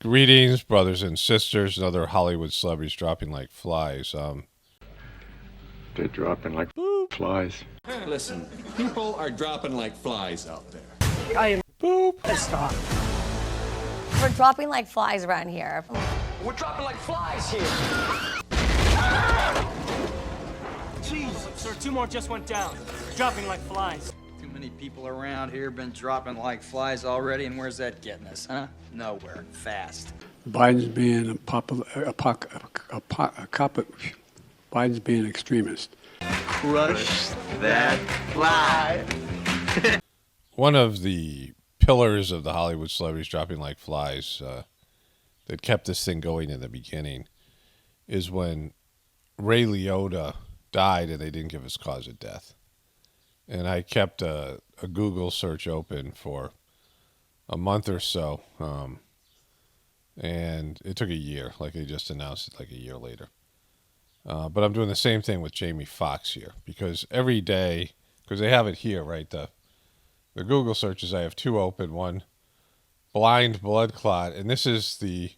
Greetings, brothers and sisters, and other Hollywood celebrities dropping like flies. They're dropping like flies. Listen, people are dropping like flies out there. I am Boop. pissed off. We're dropping like flies around here. We're dropping like flies here. Jeez, sir, 2 more just went down. Dropping like flies. Too many people around here been dropping like flies already, and where's that getting us, huh? Nowhere. Fast. Biden's being Biden's being extremist. Crush that fly. One of the pillars of the Hollywood celebrities dropping like flies that kept this thing going in the beginning is when Ray Liotta died and they didn't give his cause of death. And I kept a Google search open for a month or so, and it took a year, like they just announced it like a year later. But I'm doing the same thing with Jamie Foxx here, because every day, because they have it here, right? The Google searches, I have 2 open, one blind blood clot, and this is the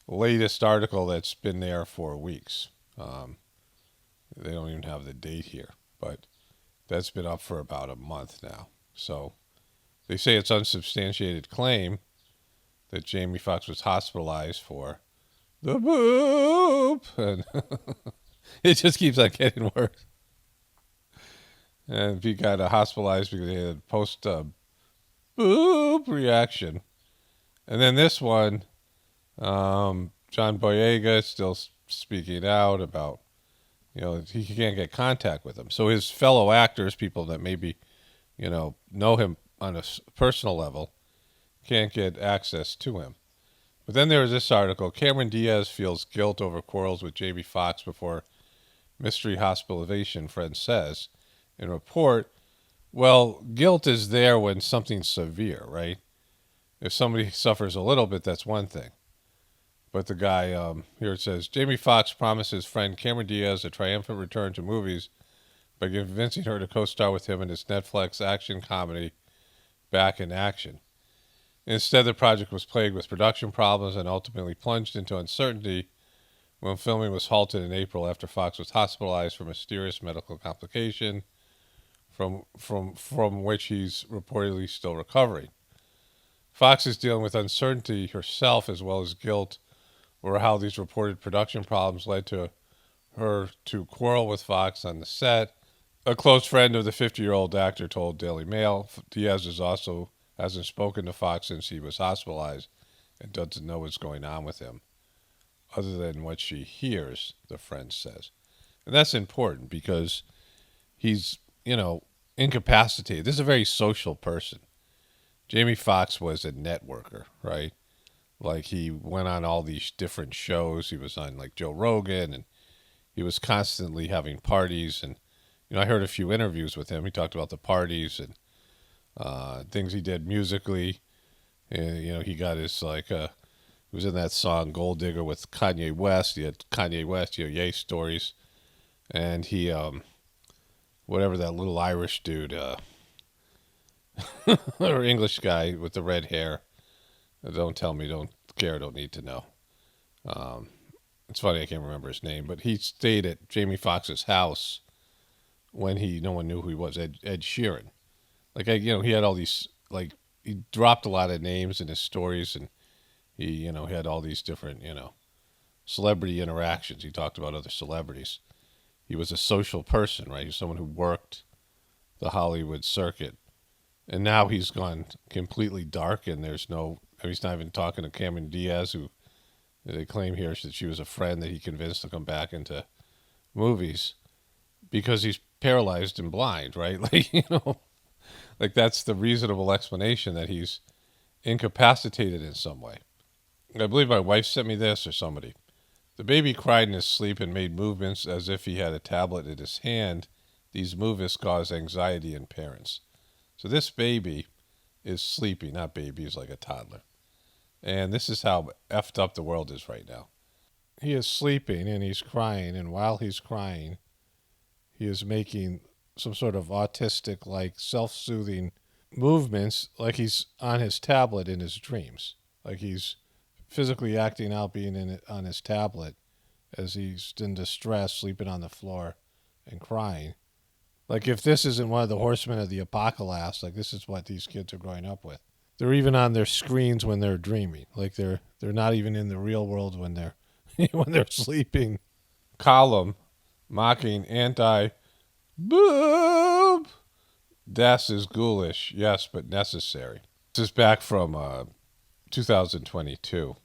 latest article that's been there for weeks. They don't even have the date here, but that's been up for about a month now. So they say it's unsubstantiated claim that Jamie Foxx was hospitalized for the boop, and it just keeps on getting worse. And he got hospitalized because he had post boop reaction. And then this one, John Boyega is still speaking out about, he can't get contact with him. So his fellow actors, people that maybe, know him on a personal level, can't get access to him. But then there was this article, Cameron Diaz feels guilt over quarrels with Jamie Foxx before mystery hospitalization, friend says. In report, well, guilt is there when something's severe, right? If somebody suffers a little bit, that's one thing. But the guy, here it says, Jamie Foxx promises friend Cameron Diaz a triumphant return to movies by convincing her to co-star with him in his Netflix action comedy, Back in Action. Instead, the project was plagued with production problems and ultimately plunged into uncertainty when filming was halted in April after Foxx was hospitalized for mysterious medical complication from which he's reportedly still recovering. Foxx is dealing with uncertainty herself as well as guilt over how these reported production problems led to her to quarrel with Foxx on the set. A close friend of the 50-year-old actor told Daily Mail Diaz hasn't spoken to Foxx since he was hospitalized and doesn't know what's going on with him, other than what she hears, the friend says. And that's important because he's, incapacitated. This is a very social person. Jamie Foxx was a networker, right? Like he went on all these different shows. He was on like Joe Rogan, and he was constantly having parties. And, I heard a few interviews with him. He talked about the parties and things he did musically. And, he got his he was in that song Gold Digger with Kanye West. He had Kanye West, Ye stories. And he, whatever that little Irish dude, or English guy with the red hair. Don't tell me, don't care, don't need to know. It's funny, I can't remember his name, but he stayed at Jamie Foxx's house when no one knew who he was, Ed Sheeran. He had all these, he dropped a lot of names in his stories, and he had all these different, celebrity interactions. He talked about other celebrities. He was a social person, right? He was someone who worked the Hollywood circuit. And now he's gone completely dark, and he's not even talking to Cameron Diaz, who they claim here that she was a friend that he convinced to come back into movies because he's paralyzed and blind, right? That's the reasonable explanation, that he's incapacitated in some way. I believe my wife sent me this, or somebody. The baby cried in his sleep and made movements as if he had a tablet in his hand. These movements cause anxiety in parents. So this baby is sleeping, not baby, he's like a toddler. And this is how effed up the world is right now. He is sleeping and he's crying, and while he's crying, he is making some sort of autistic, self-soothing movements, like he's on his tablet in his dreams. Like he's physically acting out, being on his tablet as he's in distress, sleeping on the floor and crying. Like, if this isn't one of the horsemen of the apocalypse, like, this is what these kids are growing up with. They're even on their screens when they're dreaming. Like, they're not even in the real world when they're when they're sleeping. Column mocking anti-boob. Das is ghoulish, yes, but necessary. This is back from 2022.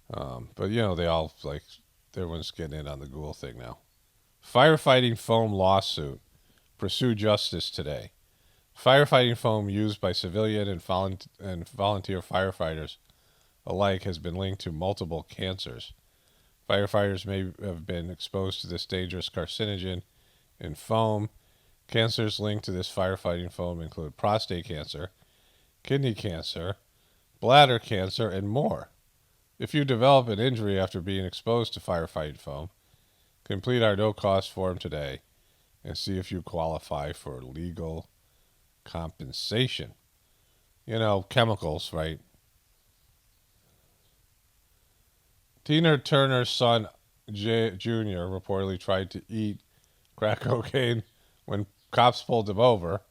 But, you know, they all, like, everyone's getting in on the ghoul thing now. Firefighting foam lawsuit. Pursue justice today. Firefighting foam used by civilian and volunteer firefighters alike has been linked to multiple cancers. Firefighters may have been exposed to this dangerous carcinogen in foam. Cancers linked to this firefighting foam include prostate cancer, kidney cancer, bladder cancer, and more. If you develop an injury after being exposed to firefighting foam, complete our no-cost form today and see if you qualify for legal compensation. You know, chemicals, right? Tina Turner's son, Jr., reportedly tried to eat crack cocaine when cops pulled him over.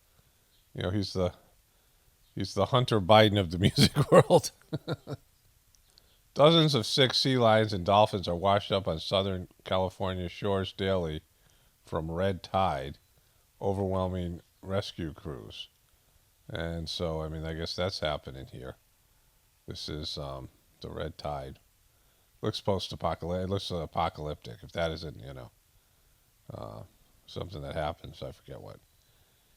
You know, he's the Hunter Biden of the music world. Dozens of sick sea lions and dolphins are washed up on Southern California shores daily from red tide, overwhelming rescue crews. And so, I mean, I guess that's happening here. This is the red tide. Looks post-apocalyptic. It looks apocalyptic. If that isn't, you know, something that happens, I forget what.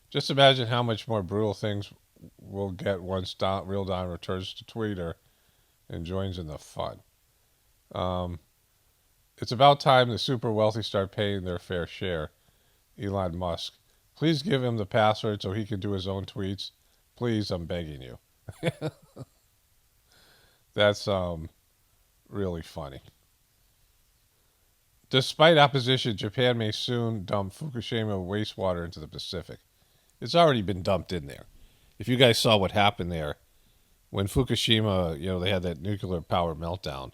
Just imagine how much more brutal things we'll get once Real Don returns to Twitter and joins in the fun. It's about time the super wealthy start paying their fair share. Elon Musk. Please give him the password so he can do his own tweets. Please, I'm begging you. That's really funny. Despite opposition, Japan may soon dump Fukushima wastewater into the Pacific. It's already been dumped in there. If you guys saw what happened there, when Fukushima, you know, they had that nuclear power meltdown,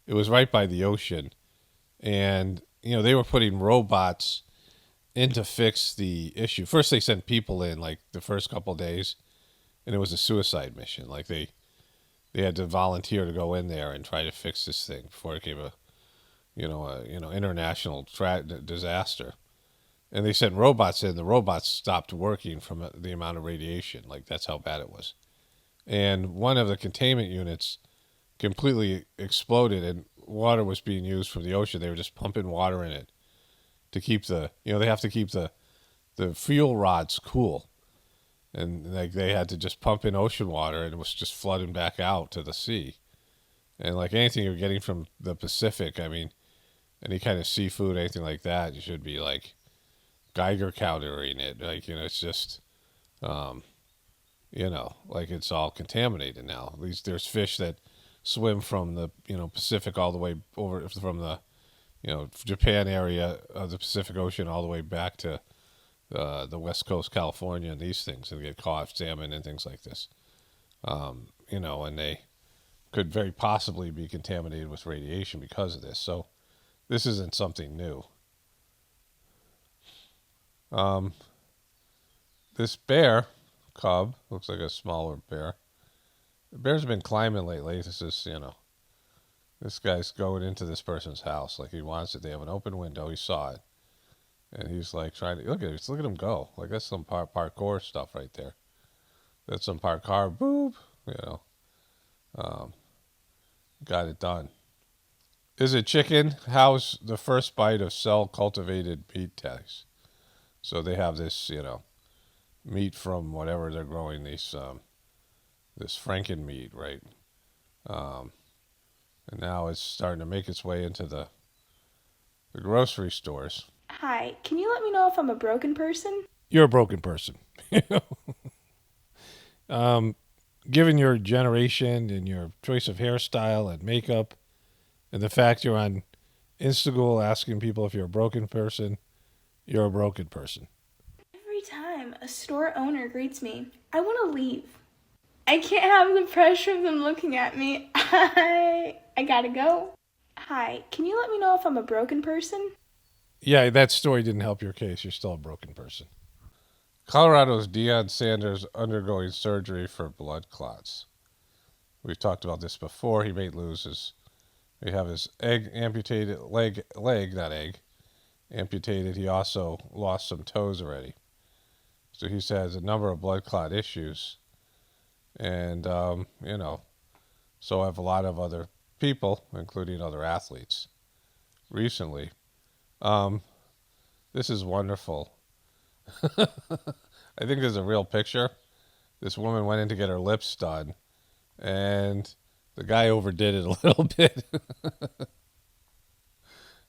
it was right by the ocean. And, you know, they were putting robots in to fix the issue. First, they sent people in, like, the first couple of days, and it was a suicide mission. Like, they had to volunteer to go in there and try to fix this thing before it became a international disaster. And they sent robots in. The robots stopped working from the amount of radiation. Like, that's how bad it was. And one of the containment units completely exploded, and water was being used from the ocean. They were just pumping water in it to keep they have to keep the fuel rods cool. And like they had to just pump in ocean water, and it was just flooding back out to the sea. And like anything you're getting from the Pacific, I mean, any kind of seafood, anything like that, you should be like Geiger countering it. Like, you know, it's just, you know, like it's all contaminated now. At least there's fish that swim from the, you know, Pacific all the way over from the, you know, Japan area of the Pacific Ocean all the way back to the West Coast, California, and these things, and get caught salmon and things like this. You know, and they could very possibly be contaminated with radiation because of this. So this isn't something new. This bear cub looks like a smaller bear. The bear's been climbing lately. This is, you know, this guy's going into this person's house like he wants it. They have an open window. He saw it, and he's like trying to look at him go. Like that's some parkour stuff right there. That's some parkour. Boop. You know, got it done. Is it chicken? How's the first bite of cell-cultivated meat taste? So they have this, you know, meat from whatever they're growing, these this Franken meat, right? And now it's starting to make its way into the grocery stores. Hi, can you let me know if I'm a broken person? You're a broken person. Given your generation and your choice of hairstyle and makeup, and the fact you're on Instagram asking people if you're a broken person, you're a broken person. Every time a store owner greets me, I want to leave. I can't have the pressure of them looking at me. I gotta go. Hi, can you let me know if I'm a broken person? Yeah, that story didn't help your case. You're still a broken person. Colorado's Deion Sanders undergoing surgery for blood clots. We've talked about this before. He may lose his. We have his leg amputated, amputated. He also lost some toes already. So he has a number of blood clot issues. And, so have a lot of other people, including other athletes, recently. This is wonderful. I think there's a real picture. This woman went in to get her lips done, and the guy overdid it a little bit.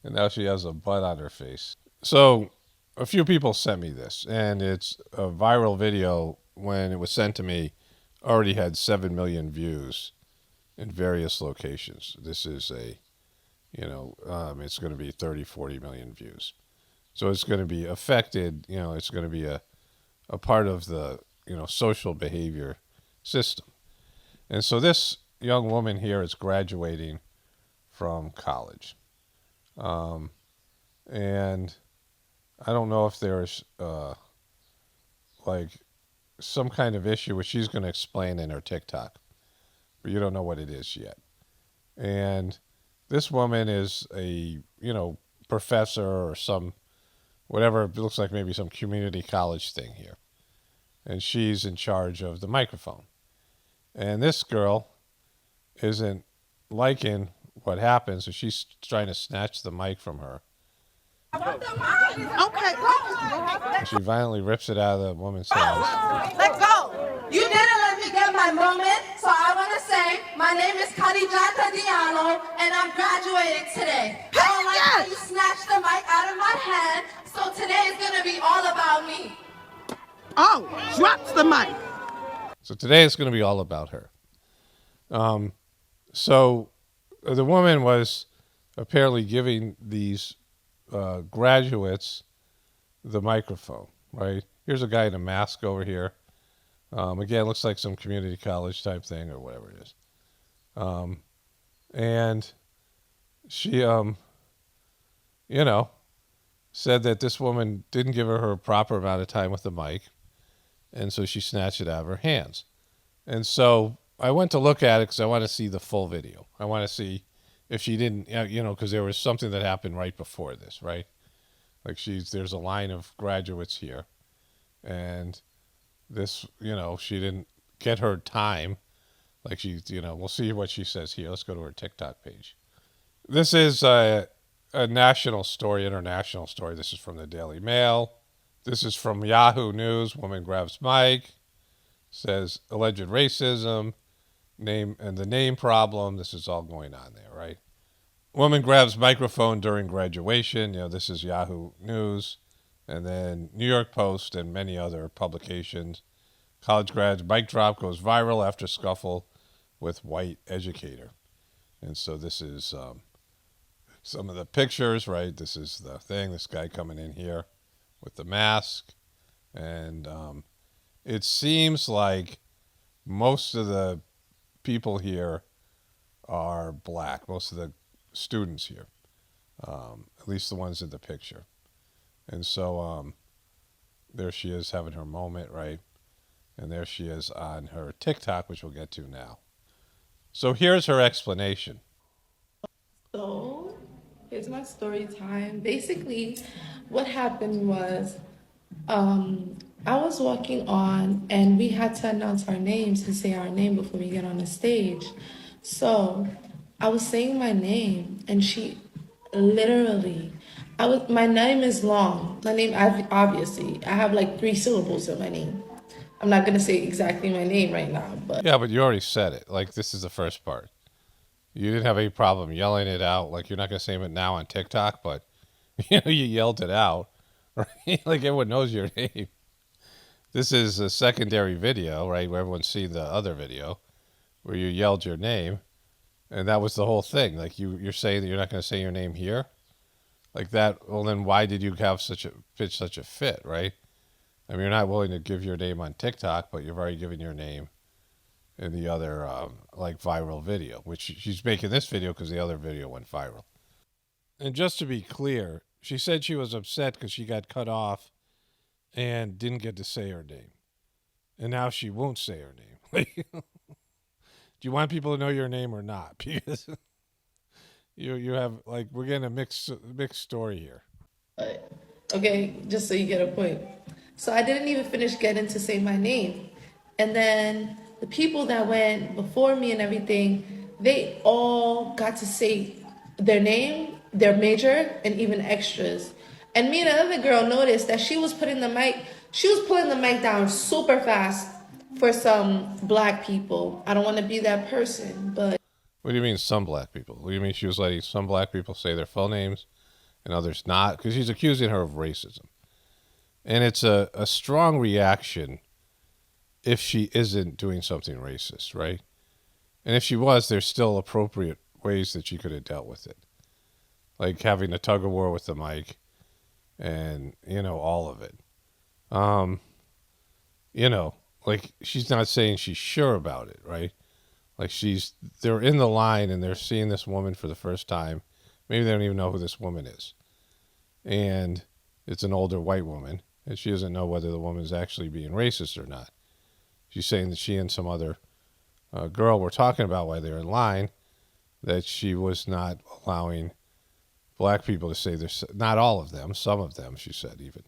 And now she has a butt on her face. So a few people sent me this, and it's a viral video. When it was sent to me, already had 7 million views in various locations. This is it's going to be 30, 40 million views. So it's going to be affected, it's going to be a part of the, social behavior system. And so this young woman here is graduating from college. And I don't know if there's some kind of issue which she's going to explain in her TikTok, but you don't know what it is yet. And this woman is a, professor or some, whatever, it looks like maybe some community college thing here. And she's in charge of the microphone. And this girl isn't liking what happens, so she's trying to snatch the mic from her. Okay. And she violently rips it out of the woman's hands. Let go. You didn't let me get my moment, so I want to say my name is Carcinogens and I'm graduating today. I don't like how you snatched the mic out of my hand, so today is going to be all about me. Oh, drops the mic. So today it's going to be all about her. So the woman was apparently giving these graduates the microphone, right? Here's a guy in a mask over here. Again, looks like some community college type thing or whatever it is. And she, said that this woman didn't give her a proper amount of time with the mic. And so she snatched it out of her hands. And so I went to look at it because I want to see the full video. I want to see if she didn't, because there was something that happened right before this, right? Like there's a line of graduates here. And this, she didn't get her time. Like we'll see what she says here. Let's go to her TikTok page. This is a national story, international story. This is from the Daily Mail. This is from Yahoo News. Woman grabs mic, says alleged racism, the name problem. This is all going on there, right? Woman grabs microphone during graduation. This is Yahoo News. And then New York Post and many other publications. College grads, mic drop goes viral after scuffle with white educator. And so this is some of the pictures, right? This is the thing, this guy coming in here with the mask. And it seems like most of the people here are black, most of the students here, at least the ones in the picture. And so there she is having her moment, right? And there she is on her TikTok, which we'll get to now. So here's her explanation. So here's my story time. Basically, what happened was I was walking on and we had to announce our names and say our name before we get on the stage. So I was saying my name and she literally, my name is long. My name, obviously, I have like 3 syllables in my name. I'm not going to say exactly my name right now, but. Yeah, but you already said it. Like, this is the first part. You didn't have any problem yelling it out. Like, you're not going to say it now on TikTok, but, you yelled it out. Right? Like, everyone knows your name. This is a secondary video, right, where everyone's seen the other video, where you yelled your name. And that was the whole thing. Like, you're saying that you're not going to say your name here? Like that, well, then why did you have such a fit, right? I mean, you're not willing to give your name on TikTok, but you've already given your name in the other like viral video, which she's making this video because the other video went viral. And just to be clear, she said she was upset because she got cut off and didn't get to say her name. And now she won't say her name. Do you want people to know your name or not? Because you have, like, we're getting a mixed story here. Okay, just so you get a point. So I didn't even finish getting to say my name. And then the people that went before me and everything, they all got to say their name, their major, and even extras. And me and another girl noticed that she was pulling the mic down super fast for some black people. I don't want to be that person, but... What do you mean some black people? What do you mean she was letting some black people say their full names and others not? Because she's accusing her of racism. And it's a strong reaction if she isn't doing something racist, right? And if she was, there's still appropriate ways that she could have dealt with it. Like having a tug of war with the mic and, all of it. Like she's not saying she's sure about it, right? Like they're in the line and they're seeing this woman for the first time. Maybe they don't even know who this woman is. And it's an older white woman, and she doesn't know whether the woman is actually being racist or not. She's saying that she and some other girl were talking about while they were in line that she was not allowing black people to say there's not all of them, some of them, she said even.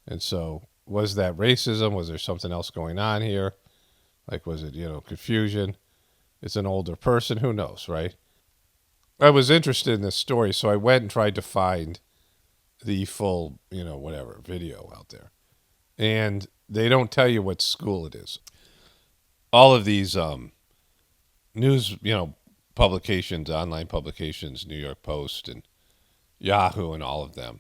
And so was that racism? Was there something else going on here? Like, was it, confusion? It's an older person. Who knows, right? I was interested in this story, so I went and tried to find the full, video out there. And they don't tell you what school it is. All of these news, publications, online publications, New York Post and Yahoo and all of them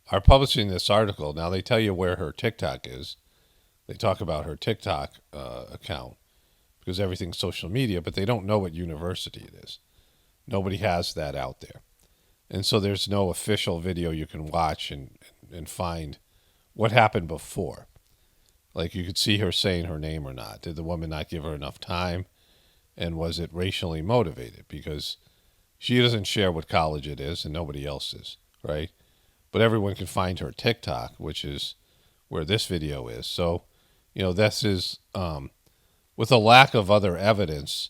are publishing this article. Now they tell you where her TikTok is. They talk about her TikTok account because everything's social media, but they don't know what university it is. Nobody has that out there. And so there's no official video you can watch and find what happened before. Like you could see her saying her name or not. Did the woman not give her enough time? And was it racially motivated? Because she doesn't share what college it is and nobody else is, right? But everyone can find her TikTok, which is where this video is. So, this is, with a lack of other evidence,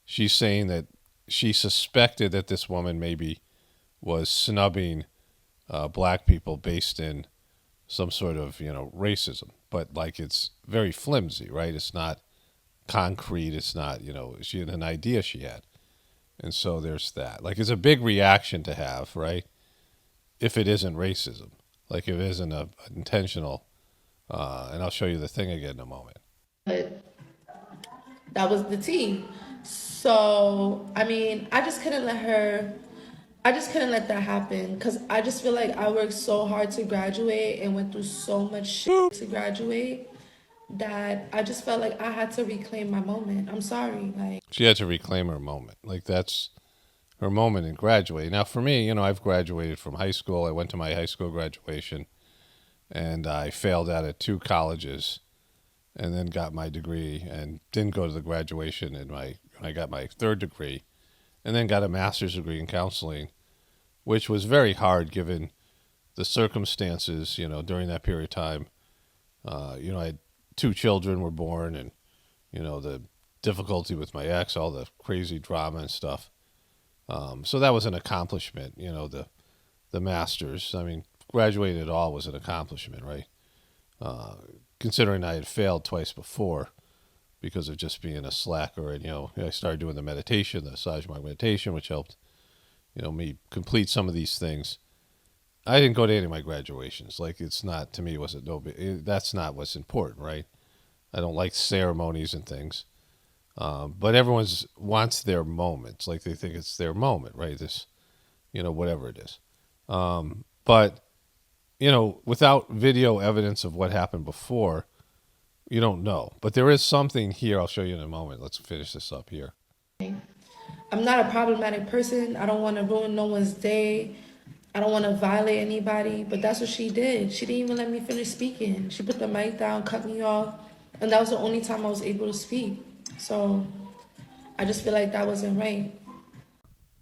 she's saying that she suspected that this woman maybe was snubbing black people based in some sort of, racism. But like it's very flimsy, right? It's not concrete. It's not, she had an idea she had. And so there's that. Like it's a big reaction to have, right? If it isn't racism. Like if it isn't a intentional, and I'll show you the thing again in a moment. But that was the tea. So, I just couldn't let that happen because I just feel like I worked so hard to graduate and went through so much shit to graduate that I just felt like I had to reclaim my moment. I'm sorry. She had to reclaim her moment. Like that's her moment in graduating. Now for me, I've graduated from high school. I went to my high school graduation and I failed out at 2 colleges and then got my degree and didn't go to the graduation when I got my 3rd degree. And then got a master's degree in counseling, which was very hard given the circumstances, during that period of time. I had 2 children were born and, the difficulty with my ex, all the crazy drama and stuff. So that was an accomplishment, the master's. Graduating at all was an accomplishment, right? Considering I had failed twice before. Because of just being a slacker. And, I started doing the meditation, the Sajma meditation, which helped, me complete some of these things. I didn't go to any of my graduations. Like, it's not, to me, that's not what's important, right? I don't like ceremonies and things. But everyone wants their moments. Like, they think it's their moment, right? This, whatever it is. But, without video evidence of what happened before, you don't know. But there is something here. I'll show you in a moment. Let's finish this up here. I'm not a problematic person. I don't want to ruin no one's day. I don't want to violate anybody. But that's what she did. She didn't even let me finish speaking. She put the mic down, cut me off. And that was the only time I was able to speak. So I just feel like that wasn't right.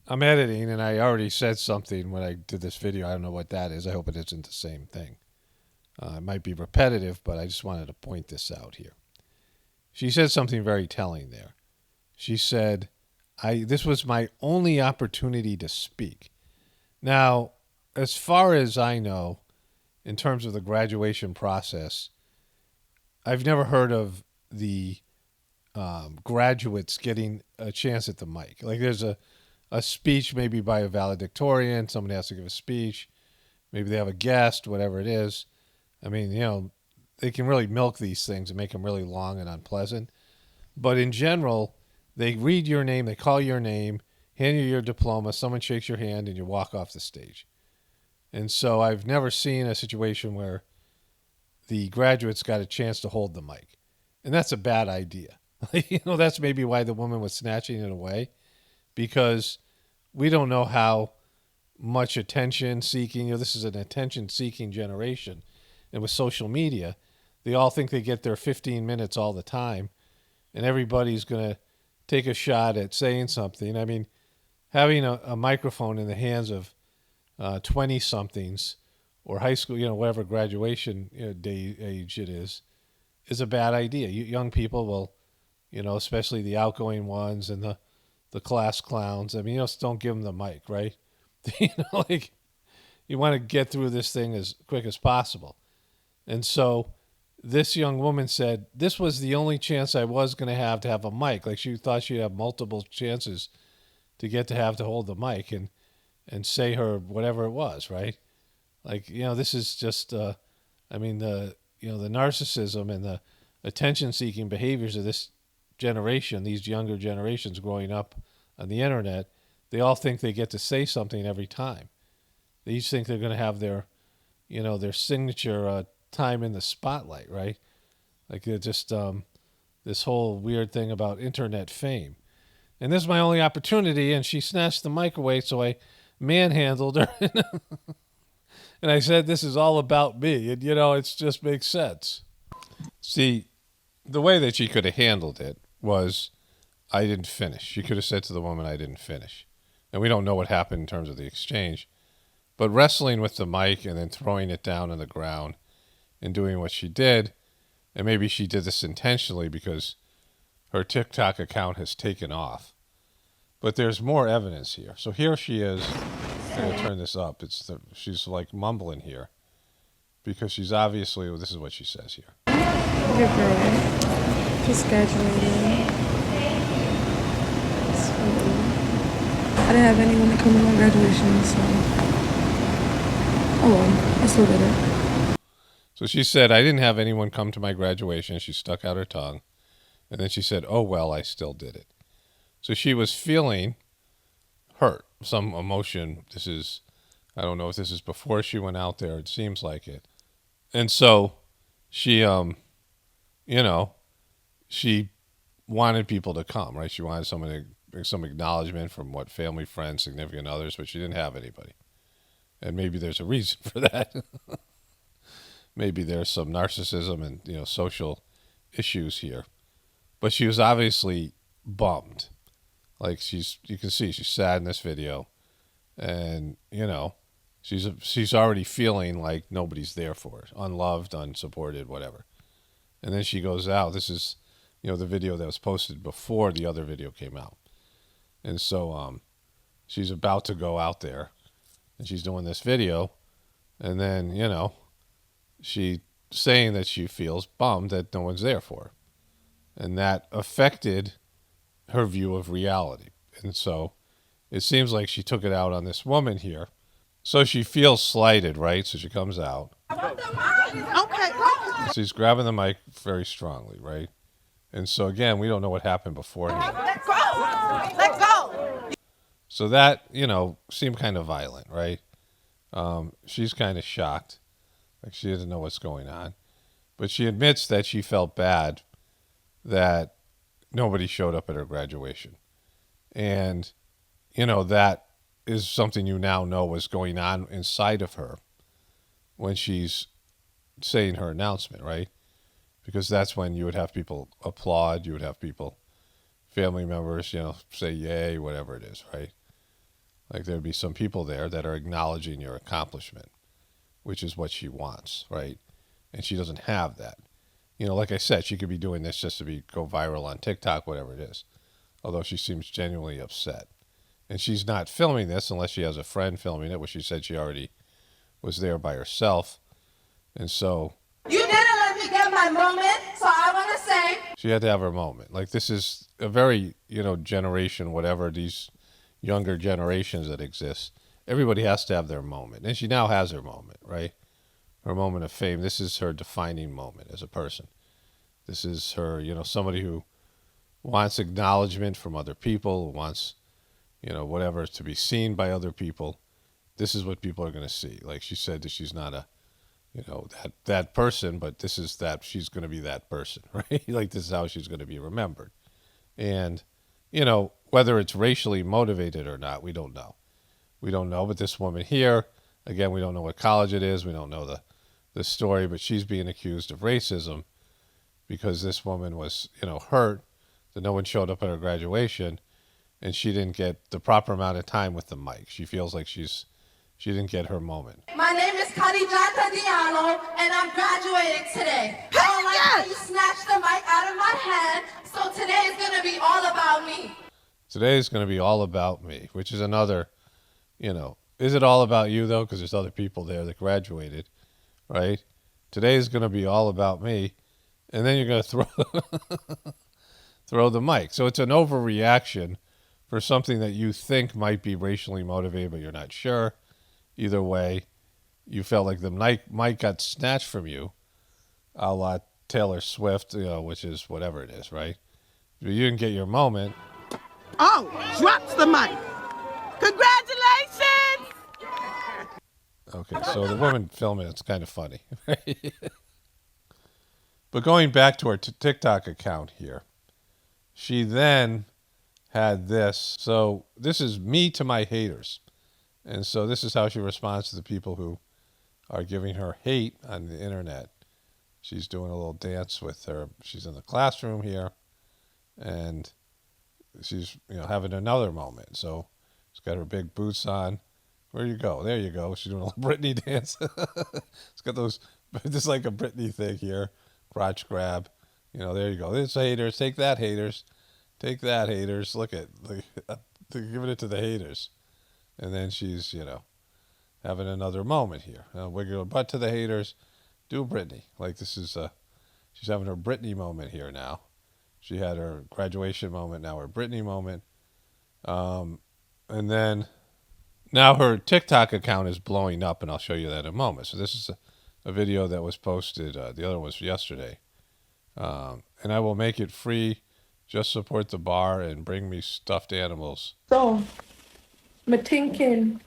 I'm editing, and I already said something when I did this video. I don't know what that is. I hope it isn't the same thing. It might be repetitive, but I just wanted to point this out here. She said something very telling there. She said, this was my only opportunity to speak. Now, as far as I know, in terms of the graduation process, I've never heard of the graduates getting a chance at the mic. Like there's a speech maybe by a valedictorian. Somebody has to give a speech. Maybe they have a guest, whatever it is. I mean, they can really milk these things and make them really long and unpleasant. But in general, they read your name, they call your name, hand you your diploma, someone shakes your hand, and you walk off the stage. And so I've never seen a situation where the graduates got a chance to hold the mic. And that's a bad idea. That's maybe why the woman was snatching it away, because we don't know how much attention seeking, this is an attention seeking generation. And with social media, they all think they get their 15 minutes all the time, and everybody's going to take a shot at saying something. I mean, having a microphone in the hands of 20-somethings or high school, whatever graduation day age it is a bad idea. Young people will, especially the outgoing ones and the class clowns. I mean, just don't give them the mic, right? You want to get through this thing as quick as possible. And so this young woman said, this was the only chance I was going to have a mic. Like she thought she'd have multiple chances to get to have to hold the mic and say her whatever it was, right? Like, this is just, the narcissism and the attention-seeking behaviors of this generation, these younger generations growing up on the internet, they all think they get to say something every time. They each think they're going to have their signature time in the spotlight, right? Like they're just this whole weird thing about internet fame. And this is my only opportunity, and she snatched the mic away, so I manhandled her. And I said, this is all about me. And, it just makes sense. See, the way that she could have handled it was, I didn't finish. She could have said to the woman, I didn't finish. And we don't know what happened in terms of the exchange. But wrestling with the mic and then throwing it down on the ground and doing what she did, and maybe she did this intentionally because her TikTok account has taken off. But there's more evidence here. So here she is. I'm going to turn this up. She's like mumbling here because she's obviously, this is what she says here. Good girl. Just graduated. So, I didn't have anyone to come to my graduation, so oh well, I still did it. So she said, I didn't have anyone come to my graduation. She stuck out her tongue. And then she said, oh, well, I still did it. So she was feeling hurt, some emotion. I don't know if this is before she went out there. It seems like it. And so she, she wanted people to come, right? She wanted some acknowledgement from family, friends, significant others, but she didn't have anybody. And maybe there's a reason for that. Maybe there's some narcissism and, social issues here. But she was obviously bummed. Like you can see she's sad in this video. And, she's already feeling like nobody's there for her. Unloved, unsupported, whatever. And then she goes out. This is, the video that was posted before the other video came out. And so she's about to go out there. And she's doing this video. And then, she saying that she feels bummed that no one's there for her. And that affected her view of reality. And so it seems like she took it out on this woman here. So she feels slighted, right? So she comes out. Okay. She's grabbing the mic very strongly, right? And so again, we don't know what happened beforehand. Let go. Let go. So that, seemed kind of violent, right? She's kind of shocked. Like she doesn't know what's going on. But she admits that she felt bad that nobody showed up at her graduation. And, that is something you now know was going on inside of her when she's saying her announcement, right? Because that's when you would have people applaud, you would have people family members, say yay, whatever it is, right? Like there'd be some people there that are acknowledging your accomplishment, which is what she wants, right? And she doesn't have that. Like I said, she could be doing this just to go viral on TikTok, whatever it is. Although she seems genuinely upset. And she's not filming this unless she has a friend filming it, which she said she already was there by herself. And so You didn't let me get my moment, so I want to say she had to have her moment. Like this is a very, generation, whatever these younger generations that exist. Everybody has to have their moment. And she now has her moment, right? Her moment of fame. This is her defining moment as a person. This is her, somebody who wants acknowledgement from other people, who wants, whatever, to be seen by other people. This is what people are going to see. Like she said that she's not a, that person, but this is that she's going to be that person, right? Like this is how she's going to be remembered. And, whether it's racially motivated or not, we don't know. We don't know, but this woman here, again, we don't know what college it is. We don't know the story, but she's being accused of racism because this woman was, hurt that no one showed up at her graduation and she didn't get the proper amount of time with the mic. She feels like she didn't get her moment. my name is Carcinogens, and I'm graduating today. I don't like how you snatched the mic out of my hand, so today is going to be all about me. Today is going to be all about me, which is another, is it all about you though? Because there's other people there that graduated, right? Today is going to be all about me. And then you're going to throw the mic. So it's an overreaction for something that you think might be racially motivated, but you're not sure. Either way, you felt like the mic got snatched from you, a la Taylor Swift, which is whatever it is, right? But you didn't get your moment. Oh, drops the mic. Congratulations! Okay, so the woman filming it's kind of funny. But going back to her TikTok account here, she then had this. So this is me to my haters. And so this is how she responds to the people who are giving her hate on the internet. She's doing a little dance with her. She's in the classroom here. And she's, having another moment. So she's got her big boots on. Where you go? There you go. She's doing a little Britney dance. It's got those, just like a Britney thing here. Crotch grab. There you go. There's haters. Take that, haters. Take that, haters. Look at, they're giving it to the haters. And then she's, having another moment here. Wiggle her butt to the haters. Do Britney. Like this is, she's having her Britney moment here now. She had her graduation moment, now her Britney moment. And then now her TikTok account is blowing up, and I'll show you that in a moment. So this is a video that was posted. The other one was yesterday. And I will make it free. Just support the bar and bring me stuffed animals. So, I'm thinking,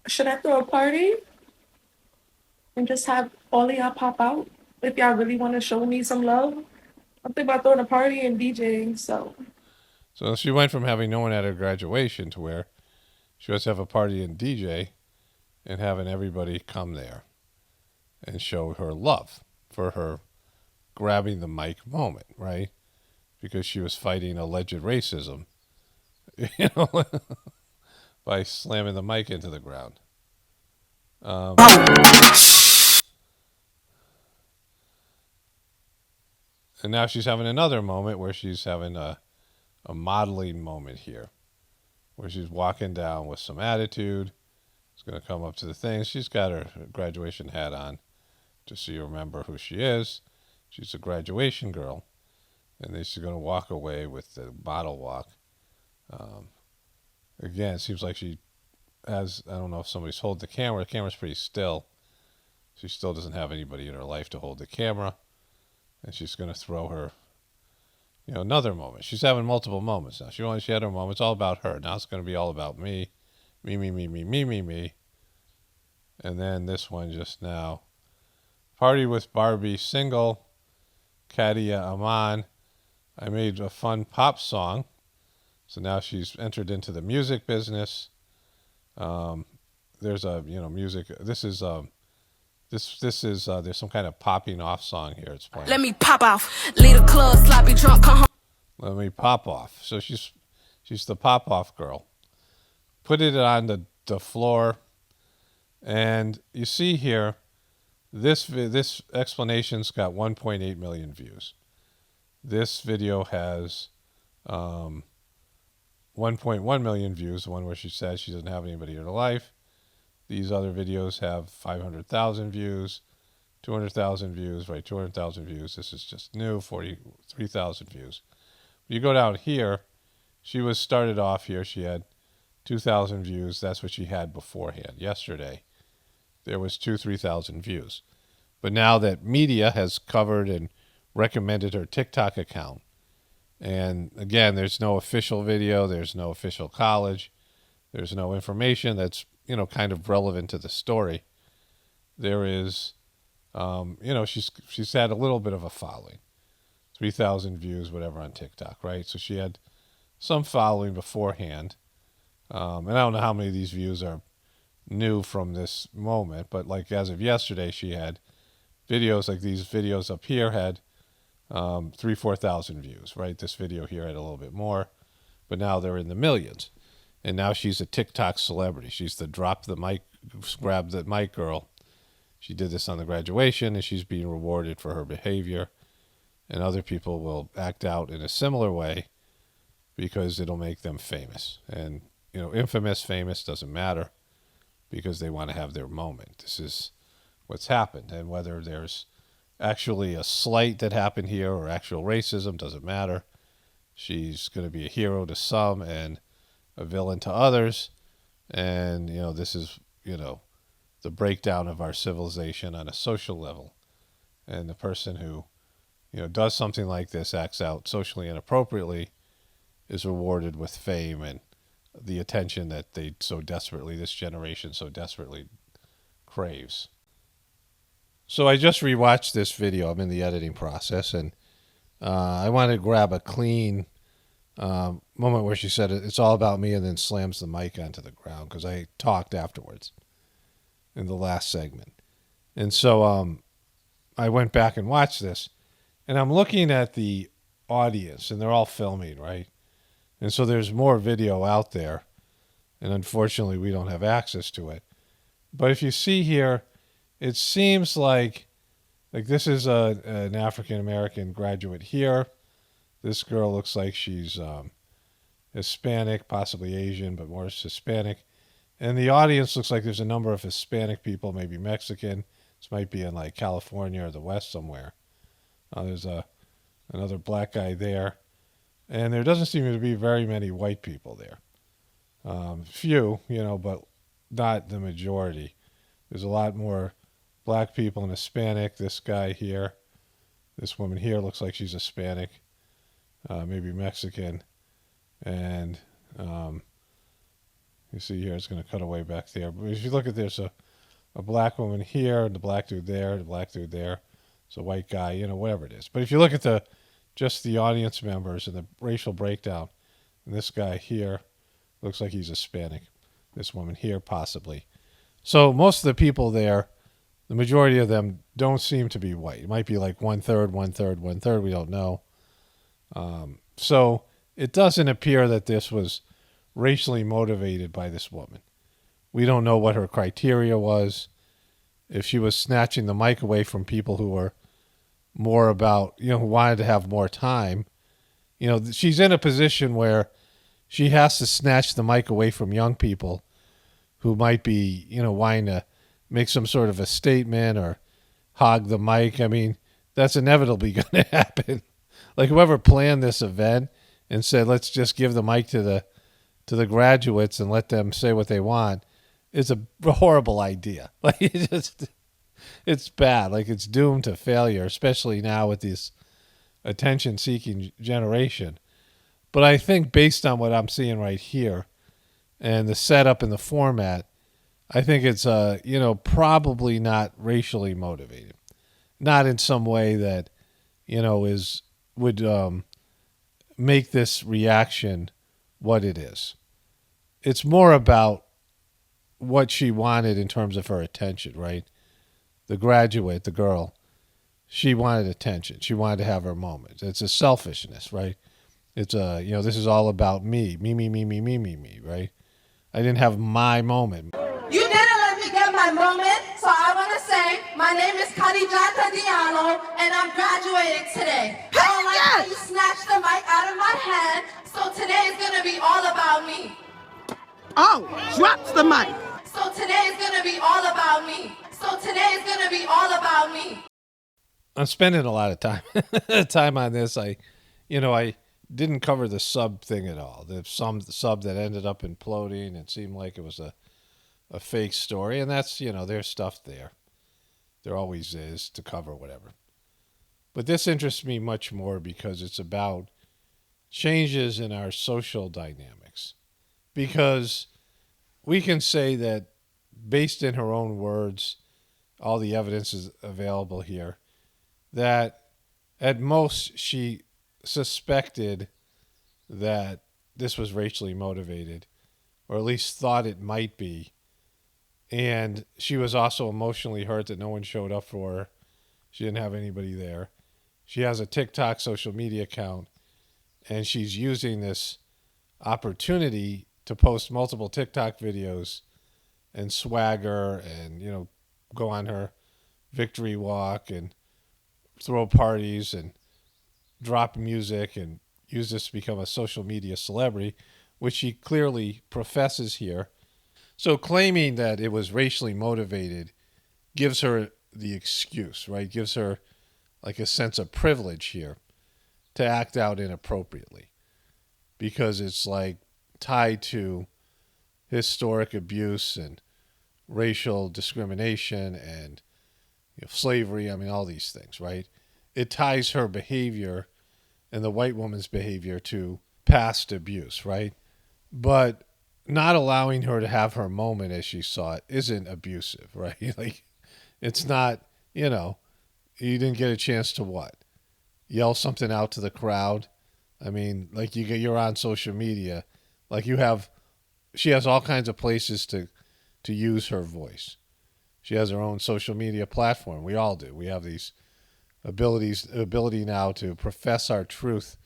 should I throw a party and just have all of y'all pop out if y'all really want to show me some love? I'm thinking about throwing a party and DJing, so. So she went from having no one at her graduation to where she was to have a party and DJ and having everybody come there and show her love for her grabbing the mic moment, right? Because she was fighting alleged racism, by slamming the mic into the ground. And now she's having another moment where she's having a modeling moment here, where she's walking down with some attitude. She's going to come up to the thing. She's got her graduation hat on, just so you remember who she is. She's a graduation girl. And then she's going to walk away with the model walk. Again, it seems like she has, I don't know if somebody's holding the camera. The camera's pretty still. She still doesn't have anybody in her life to hold the camera. And she's going to throw her, another moment. She's having multiple moments now. She had her moment. It's all about her. Now it's going to be all about me. Me, me, me, me, me, me, me. And then this one just now. Party with Barbie single. Katia Aman. I made a fun pop song. So now she's entered into the music business. There's a, music. This is there's some kind of popping off song here. It's playing. Let me pop off. Lead a club, sloppy drunk, come home. Let me pop off. So she's the pop off girl. Put it on the floor, and you see here, this explanation's got 1.8 million views. This video has 1.1 million views, the one where she says she doesn't have anybody in her life. These other videos have 500,000 views, 200,000 views, right? 200,000 views. This is just new, 43,000 views. You go down here, she was started off here. She had 2,000 views. That's what she had beforehand. Yesterday, there was 3,000 views. But now that media has covered and recommended her TikTok account, and again, there's no official video, there's no official college, there's no information that's, kind of relevant to the story. There is, she's had a little bit of a following, 3,000 views, whatever, on TikTok, right? So she had some following beforehand. And I don't know how many of these views are new from this moment, but like as of yesterday, she had videos like these videos up here had 4,000 views, right? This video here had a little bit more, but now they're in the millions. And now she's a TikTok celebrity. She's the drop the mic, grab the mic girl. She did this on the graduation, and she's being rewarded for her behavior. And other people will act out in a similar way because it'll make them famous. And, infamous, famous, doesn't matter because they want to have their moment. This is what's happened. And whether there's actually a slight that happened here or actual racism, doesn't matter. She's going to be a hero to some and a villain to others. And, this is, the breakdown of our civilization on a social level. And the person who, does something like this, acts out socially inappropriately, is rewarded with fame and the attention that this generation so desperately craves. So I just rewatched this video. I'm in the editing process, and I wanted to grab a clean moment where she said it's all about me, and then slams the mic onto the ground, because I talked afterwards in the last segment. And so I went back and watched this, and I'm looking at the audience, and they're all filming, right? And so there's more video out there, and unfortunately we don't have access to it. But if you see here, it seems like this is an African-American graduate here. This girl looks like she's Hispanic, possibly Asian, but more Hispanic. And the audience looks like there's a number of Hispanic people, maybe Mexican. This might be in like California or the West somewhere. There's another black guy there. And there doesn't seem to be very many white people there. Few, but not the majority. There's a lot more black people and Hispanic. This guy here, this woman here looks like she's Hispanic, maybe Mexican. And you see here, it's going to cut away back there. But if you look at this, a black woman here, the black dude there, the black dude there. It's a white guy, whatever it is. But if you look at just the audience members and the racial breakdown, and this guy here looks like he's Hispanic. This woman here, possibly. So most of the people there, the majority of them don't seem to be white. It might be like 1/3, 1/3, 1/3. We don't know. So it doesn't appear that this was racially motivated by this woman. We don't know what her criteria was. If she was snatching the mic away from people who were more about, who wanted to have more time. She's in a position where she has to snatch the mic away from young people who might be, wanting to make some sort of a statement or hog the mic. I mean, that's inevitably going to happen. Like whoever planned this event and said, let's just give the mic to the graduates and let them say what they want, is a horrible idea. Like it's bad. Like it's doomed to failure, especially now with this attention-seeking generation. But I think based on what I'm seeing right here and the setup and the format, I think it's probably not racially motivated. Not in some way that, would make this reaction what it is. It's more about what she wanted in terms of her attention, right? The graduate, the girl, she wanted attention. She wanted to have her moment. It's a selfishness, right? It's this is all about me, right? I didn't have my moment. You didn't let me get my moment, so I want to say my name is Carcinogens and I'm graduating today. I don't like how you snatched the mic out of my hand, so today is going to be all about me. Oh, drops the mic. So today is going to be all about me. So today is going to be all about me. I'm spending a lot of time on this. I didn't cover the sub thing at all. The sub that ended up imploding. It seemed like it was a fake story, and that's, there's stuff there. There always is to cover whatever. But this interests me much more because it's about changes in our social dynamics. Because we can say that, based in her own words, all the evidence is available here, that at most she suspected that this was racially motivated, or at least thought it might be. And she was also emotionally hurt that no one showed up for her. She didn't have anybody there. She has a TikTok social media account, and she's using this opportunity to post multiple TikTok videos and swagger and, go on her victory walk and throw parties and drop music and use this to become a social media celebrity, which she clearly professes here. So claiming that it was racially motivated gives her the excuse, right? Gives her like a sense of privilege here to act out inappropriately, because it's like tied to historic abuse and racial discrimination and slavery. I mean, all these things, right? It ties her behavior and the white woman's behavior to past abuse, right? But not allowing her to have her moment as she saw it isn't abusive, right? Like, it's not, you didn't get a chance to what? Yell something out to the crowd. I mean, like you're on social media, like she has all kinds of places to use her voice. She has her own social media platform. We all do. We have these ability now to profess our truth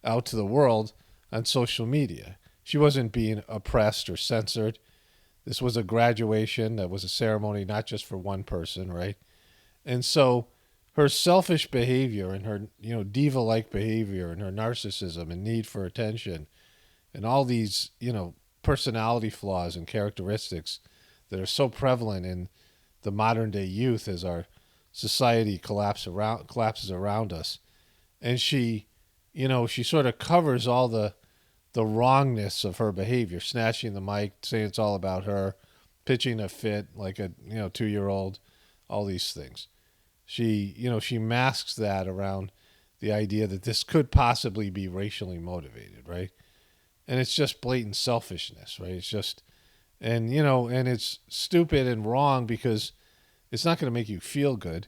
out to the world on social media. She wasn't being oppressed or censored. This was a graduation. That was a ceremony not just for one person, right? And so her selfish behavior and her, diva-like behavior and her narcissism and need for attention and all these, personality flaws and characteristics that are so prevalent in the modern day youth as our society collapses around us. And she sort of covers all the wrongness of her behavior, snatching the mic, saying it's all about her, pitching a fit like a 2-year-old, all these things. She masks that around the idea that this could possibly be racially motivated, right? And it's just blatant selfishness, right? It's just, and it's stupid and wrong because it's not going to make you feel good.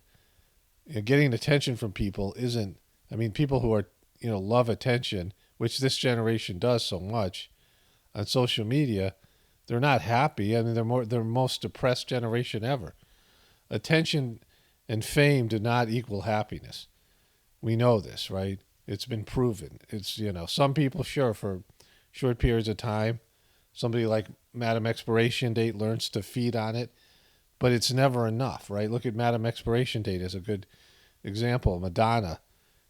Getting attention from people isn't, people who are, love attention, which this generation does so much on social media, they're not happy. They're the most depressed generation ever. Attention and fame do not equal happiness. We know this, right? It's been proven. It's, some people, sure, for short periods of time, somebody like Madam Expiration Date learns to feed on it, but it's never enough, right? Look at Madam Expiration Date as a good example. Madonna.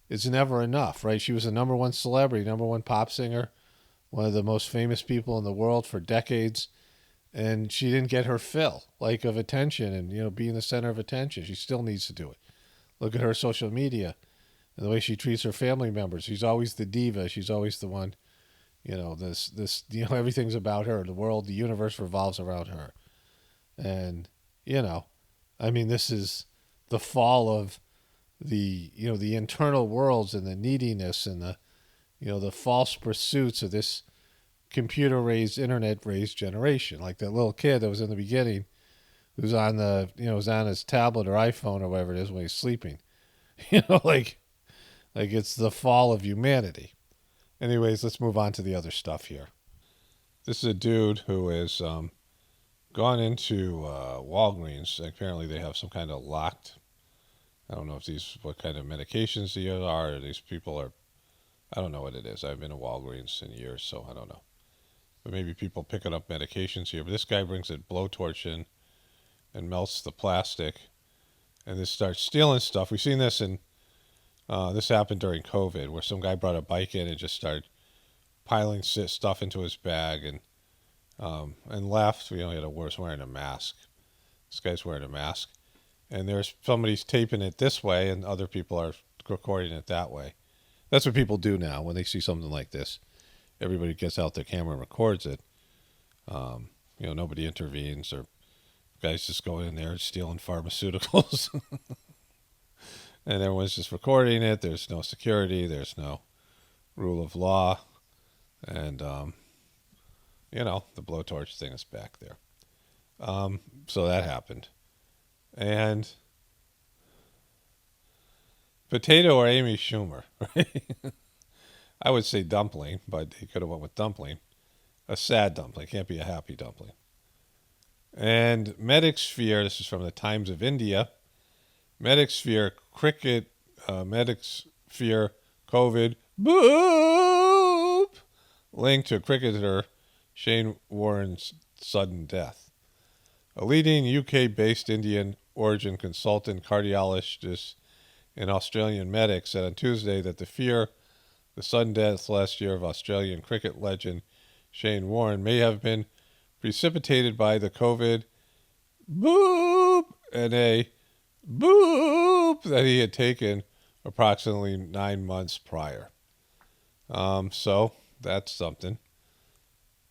It's never enough, right? She was the number one celebrity, number one pop singer, one of the most famous people in the world for decades, and she didn't get her fill, of attention and, being the center of attention. She still needs to do it. Look at her social media and the way she treats her family members. She's always the diva. She's always the one, everything's about her. The world, the universe revolves around her. And, this is the fall of the internal worlds and the neediness and the false pursuits of this computer-raised, internet-raised generation. Like that little kid that was in the beginning who's on was on his tablet or iPhone or whatever it is when he's sleeping. Like it's the fall of humanity. Anyways, let's move on to the other stuff here. This is a dude who has gone into Walgreens. Apparently they have some kind of locked, I don't know if what kind of medications these are, or these people are I don't know what it is. I've been to Walgreens in years, so I don't know. But maybe people picking up medications here. But this guy brings a blowtorch in and melts the plastic and then starts stealing stuff. We've seen this in, this happened during COVID, where some guy brought a bike in and just started piling stuff into his bag and left. We only had was wearing a mask. This guy's wearing a mask. And there's somebody's taping it this way and other people are recording it that way. That's what people do now when they see something like this. Everybody gets out their camera and records it. Nobody intervenes, or guys just go in there stealing pharmaceuticals. And everyone's just recording it. There's no security. There's no rule of law. And, the blowtorch thing is back there. So that happened. And potato or Amy Schumer, right? I would say dumpling, but he could have went with dumpling. A sad dumpling. Can't be a happy dumpling. And medics fear, this is from the Times of India, medics fear medics fear COVID, boop, linked to cricketer Shane Warne's sudden death. A leading UK-based Indian origin consultant cardiologist and Australian medic said on Tuesday that the sudden death last year of Australian cricket legend Shane Warne may have been precipitated by the COVID boop and a boop that he had taken approximately 9 months prior. So that's something.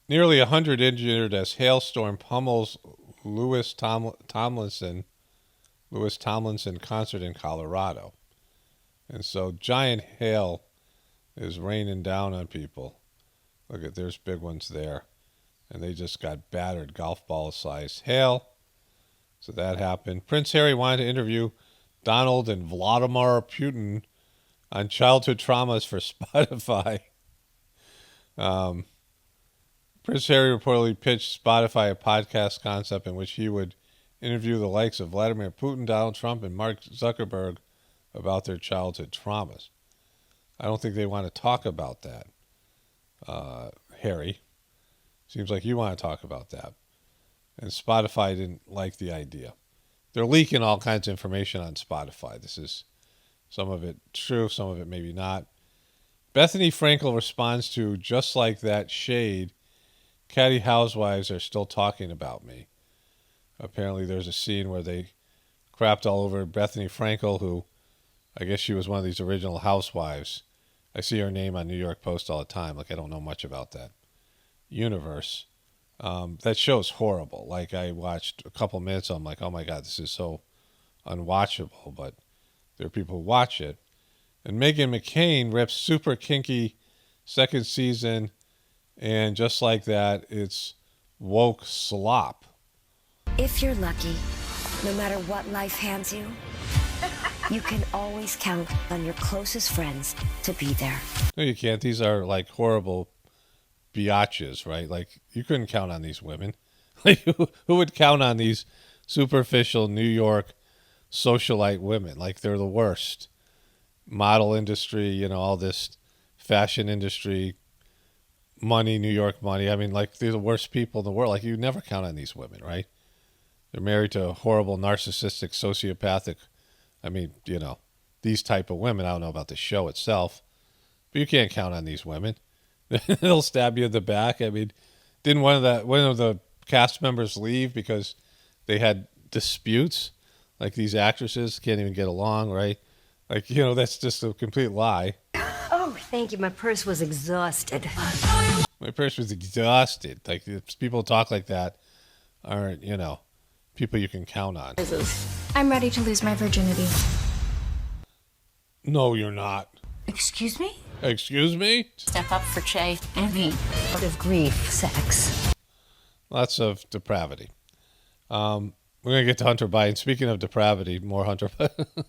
Nearly 100 injured as hailstorm pummels Louis Tomlinson concert in Colorado. And so giant hail is raining down on people. Look at, there's big ones there. And they just got battered, golf ball size hail. So that happened. Prince Harry wanted to interview Donald and Vladimir Putin on childhood traumas for Spotify. Prince Harry reportedly pitched Spotify a podcast concept in which he would interview the likes of Vladimir Putin, Donald Trump, and Mark Zuckerberg about their childhood traumas. I don't think they want to talk about that, Harry. Seems like you want to talk about that. And Spotify didn't like the idea. They're leaking all kinds of information on Spotify. This is some of it true, some of it maybe not. Bethany Frankel responds to just like that shade. Catty housewives are still talking about me. Apparently there's a scene where they crapped all over Bethany Frankel, who I guess she was one of these original housewives. I see her name on New York Post all the time. Like, I don't know much about that universe. That show's horrible. Like, I watched a couple minutes. I'm like, oh my God, this is so unwatchable. But there are people who watch it. And Meghan McCain rips super kinky second season. And just like that, it's woke slop. If you're lucky, no matter what life hands you, you can always count on your closest friends to be there. No, you can't. These are like horrible biatches, right? Like, you couldn't count on these women. Like, who would count on these superficial New York socialite women? Like, they're the worst. Model industry, all this fashion industry, money, New York money. I mean, like, they're the worst people in the world. Like, you never count on these women, right? They're married to horrible, narcissistic, sociopathic, these type of women. I don't know about the show itself, but you can't count on these women. They'll stab you in the back. I mean, didn't one of the cast members leave because they had disputes? Like, these actresses can't even get along, right? Like, that's just a complete lie. Oh, thank you. My purse was exhausted. My purse was exhausted. Like, if people talk like that aren't, people you can count on. I'm ready to lose my virginity. No, you're not. Excuse me? Excuse me? Step up for Che and me. Out of grief, sex. Lots of depravity. We're going to get to Hunter Biden. Speaking of depravity, more Hunter Biden.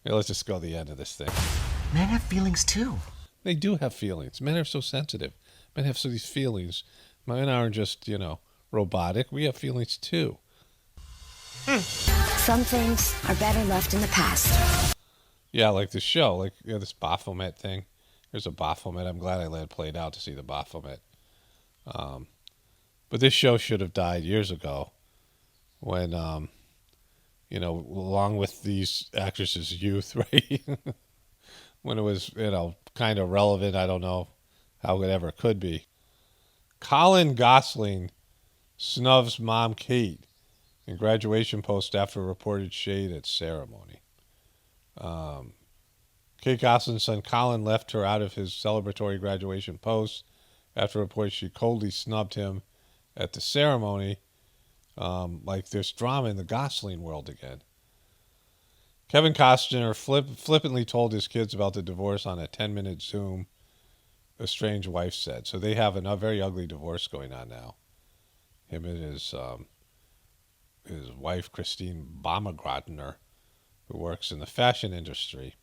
Yeah, let's just go to the end of this thing. Men have feelings too. They do have feelings. Men are so sensitive. Men have these feelings. Men aren't just, robotic. We have feelings too. Some things are better left in the past. Yeah, like the show, like this Baphomet thing. Here's a Baphomet. I'm glad I let it play it out to see the Baphomet. But this show should have died years ago when, along with these actresses' youth, right? When it was, kind of relevant. I don't know how it ever could be. Colin Gosling snubs mom Kate in graduation post after reported shade at ceremony. Kate Gosling's son Colin left her out of his celebratory graduation post after reports she coldly snubbed him at the ceremony. Like there's drama in the Gosling world again. Kevin Costner flippantly told his kids about the divorce on a 10-minute Zoom, a strange wife said. So they have a very ugly divorce going on now. Him and his wife, Christine Baumgartner, who works in the fashion industry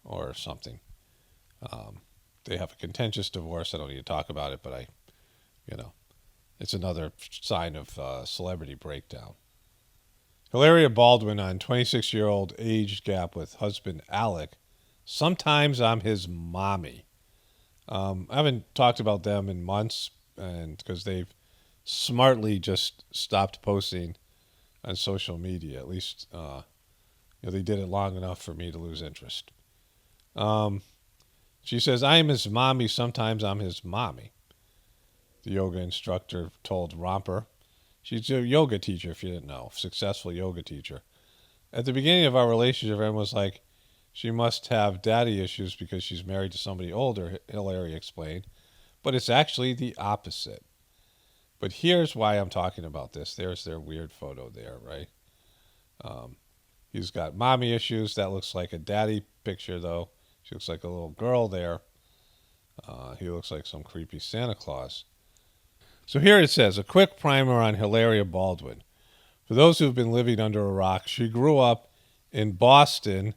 or something. They have a contentious divorce. I don't need to talk about it, but it's another sign of celebrity breakdown. Hilaria Baldwin on 26-year-old age gap with husband Alec. Sometimes I'm his mommy. I haven't talked about them in months, and because they've smartly just stopped posting on social media. At least they did it long enough for me to lose interest. She says, I am his mommy. Sometimes I'm his mommy. The yoga instructor told Romper. She's a yoga teacher, if you didn't know. Successful yoga teacher. At the beginning of our relationship, everyone was like, she must have daddy issues because she's married to somebody older, Hilaria explained. But it's actually the opposite. But here's why I'm talking about this. There's their weird photo there, right? He's got mommy issues. That looks like a daddy picture, though. She looks like a little girl there. He looks like some creepy Santa Claus. So here it says, a quick primer on Hilaria Baldwin. For those who've been living under a rock, she grew up in Boston,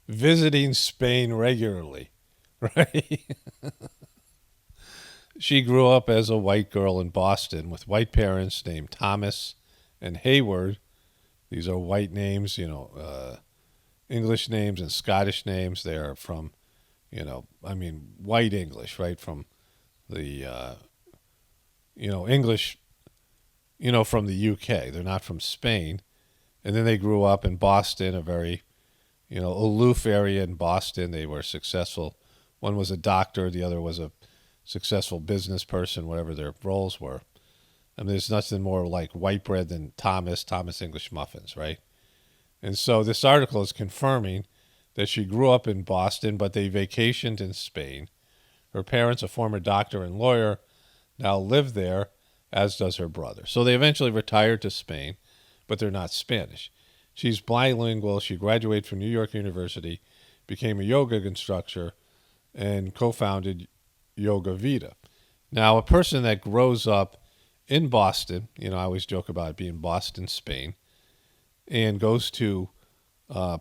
visiting Spain regularly, right? She grew up as a white girl in Boston with white parents named Thomas and Hayward. These are white names, English names and Scottish names. They are from, white English, right? From the, English, from the UK. They're not from Spain. And then they grew up in Boston, a very, aloof area in Boston. They were successful. One was a doctor. The other was a successful business person, whatever their roles were. I mean, there's nothing more like white bread than Thomas English muffins, right? And so this article is confirming that she grew up in Boston, but they vacationed in Spain. Her parents, a former doctor and lawyer, now live there, as does her brother. So they eventually retired to Spain, but they're not Spanish. She's bilingual. She graduated from New York University, became a yoga instructor, and co-founded Yoga Vida. Now, a person that grows up in Boston, I always joke about it being Boston, Spain, and goes to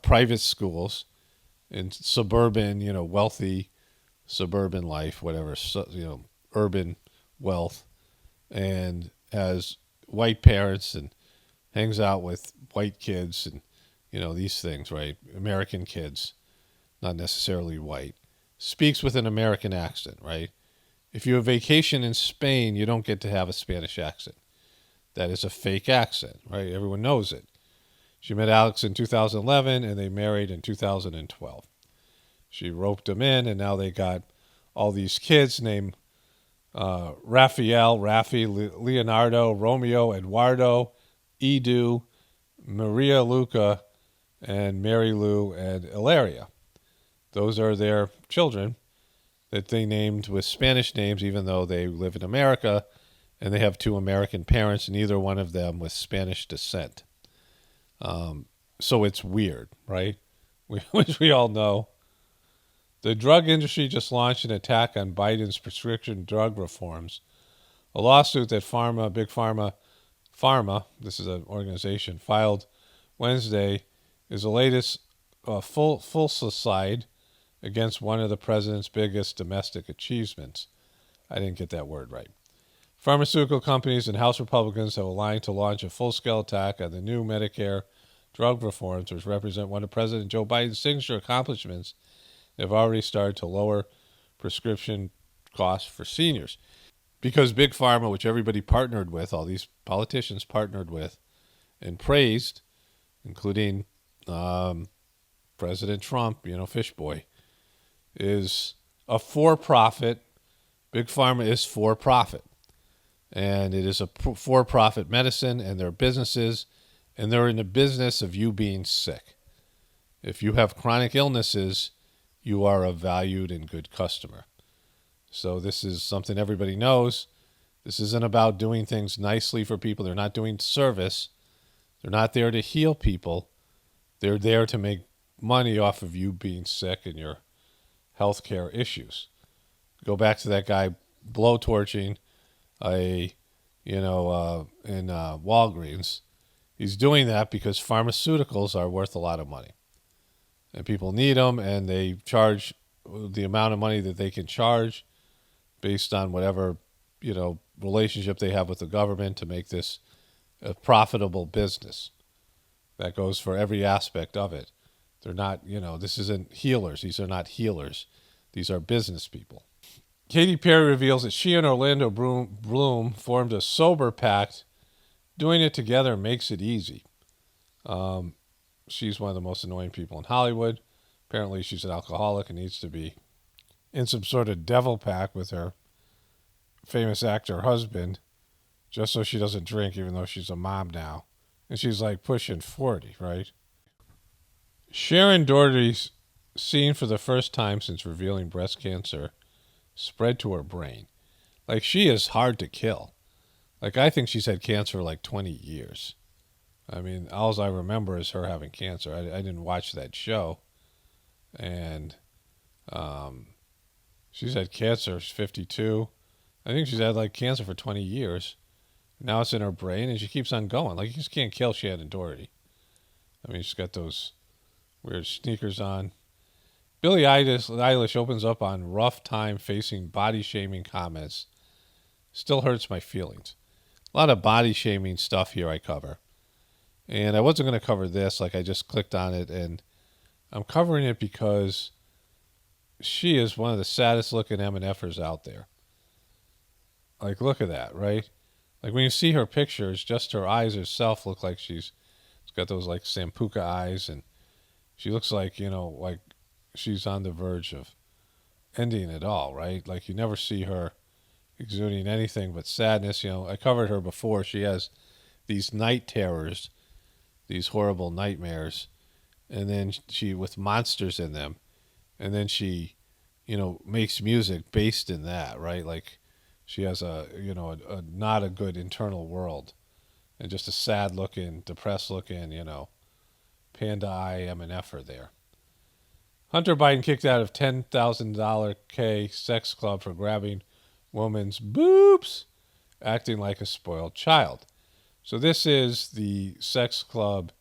private schools in suburban, wealthy suburban life, whatever, urban wealth, and has white parents and hangs out with white kids and, these things, right? American kids, not necessarily white. Speaks with an American accent, right? If you have vacation in Spain, you don't get to have a Spanish accent. That is a fake accent, right? Everyone knows it. She met Alex in 2011, and they married in 2012. She roped him in, and now they got all these kids named Raphael, Rafi, Leonardo, Romeo, Eduardo, Edu, Maria Luca, and Mary Lou, and Hilaria. Those are their children that they named with Spanish names, even though they live in America, and they have two American parents, neither one of them with Spanish descent. So it's weird, right? Which we all know. The drug industry just launched an attack on Biden's prescription drug reforms. A lawsuit that Big Pharma, this is an organization, filed Wednesday, is the latest full-side against one of the president's biggest domestic achievements. I didn't get that word right. Pharmaceutical companies and House Republicans have aligned to launch a full-scale attack on the new Medicare drug reforms, which represent one of President Joe Biden's signature accomplishments. They've already started to lower prescription costs for seniors. Because Big Pharma, which everybody partnered with, all these politicians partnered with and praised, including President Trump, Fish Boy, is a for-profit. Big Pharma is for-profit. And it is a for-profit medicine, and they're businesses, and they're in the business of you being sick. If you have chronic illnesses, you are a valued and good customer. So this is something everybody knows. This isn't about doing things nicely for people. They're not doing service. They're not there to heal people. They're there to make money off of you being sick and your healthcare issues. Go back to that guy blowtorching in Walgreens. He's doing that because pharmaceuticals are worth a lot of money. And people need them, and they charge the amount of money that they can charge based on whatever, relationship they have with the government to make this a profitable business. That goes for every aspect of it. They're not, this isn't healers. These are not healers. These are business people. Katy Perry reveals that she and Orlando Bloom formed a sober pact. Doing it together makes it easy. She's one of the most annoying people in Hollywood. Apparently she's an alcoholic and needs to be in some sort of devil pact with her famous actor husband just so she doesn't drink, even though she's a mom now. And she's like pushing 40, right? Sharon Doherty's seen for the first time since revealing breast cancer spread to her brain. Like, she is hard to kill. Like, I think she's had cancer like 20 years. I mean, all I remember is her having cancer. I didn't watch that show. And she's had cancer. She's 52. I think she's had like cancer for 20 years. Now it's in her brain, and she keeps on going. Like, you just can't kill Shannon Doherty. I mean, she's got those weird sneakers on. Billie Eilish opens up on rough time facing body-shaming comments. Still hurts my feelings. A lot of body-shaming stuff here I cover. And I wasn't going to cover this. Like, I just clicked on it, and I'm covering it because she is one of the saddest-looking MNFers out there. Like, look at that, right? Like, when you see her pictures, just her eyes herself look like she's got those, like, Sampuca eyes, and she looks like, like she's on the verge of ending it all, right? Like, you never see her exuding anything but sadness. I covered her before. She has these night terrors, these horrible nightmares, and then she, with monsters in them, and then she, makes music based in that, right? Like, she has a not a good internal world, and just a sad looking, depressed looking, panda eye MNFer there. Hunter Biden kicked out of $10,000 K sex club for grabbing woman's boobs, acting like a spoiled child. So this is the sex club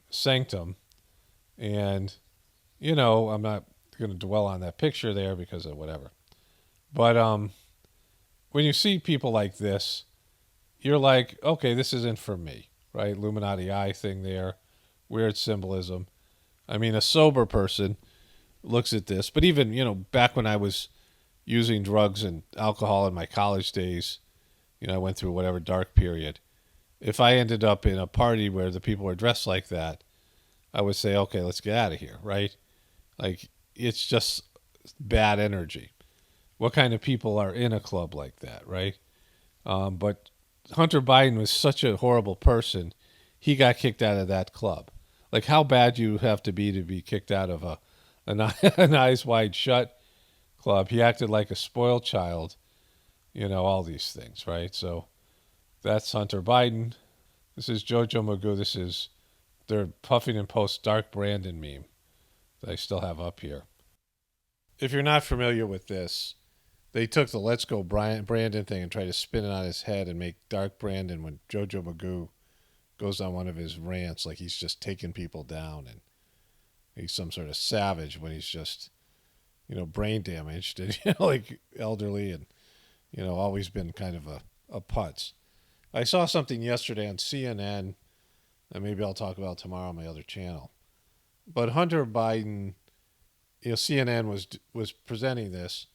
Sanctum, and I'm not going to dwell on that picture there because of whatever. But when you see people like this, you're like, okay, this isn't for me, right? Illuminati eye thing there, weird symbolism. I mean, a sober person looks at this, but even, back when I was using drugs and alcohol in my college days, I went through whatever dark period. If I ended up in a party where the people were dressed like that, I would say, okay, let's get out of here, right? Like, it's just bad energy. What kind of people are in a club like that, right? But Hunter Biden was such a horrible person, he got kicked out of that club. Like, how bad you have to be kicked out of an Eyes Wide Shut club. He acted like a spoiled child, all these things, right? So that's Hunter Biden. This is Jojo Magoo. This is their Puffington Post Dark Brandon meme that I still have up here. If you're not familiar with this, they took the Let's Go Brandon thing and tried to spin it on his head and make Dark Brandon when Jojo Magoo goes on one of his rants like he's just taking people down and he's some sort of savage when he's just, brain damaged and, like elderly and, always been kind of a putz. I saw something yesterday on CNN that maybe I'll talk about tomorrow on my other channel. But Hunter Biden CNN was presenting this.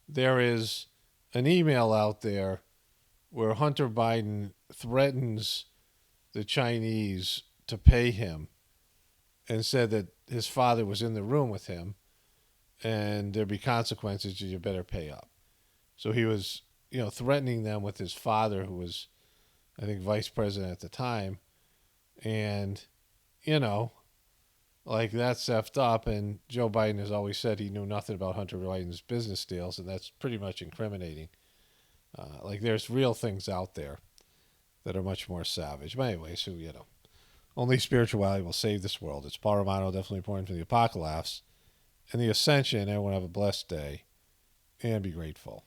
There is an email out there where Hunter Biden threatens the Chinese to pay him and said that his father was in the room with him and there'd be consequences, you better pay up. So he was, threatening them with his father, who was, I think, vice president at the time. And, like, that's effed up. And Joe Biden has always said he knew nothing about Hunter Biden's business deals, and that's pretty much incriminating. Like, there's real things out there that are much more savage. But anyway, so, only spirituality will save this world. It's Paul Romano, definitely important for the apocalypse and the ascension. Everyone have a blessed day and be grateful.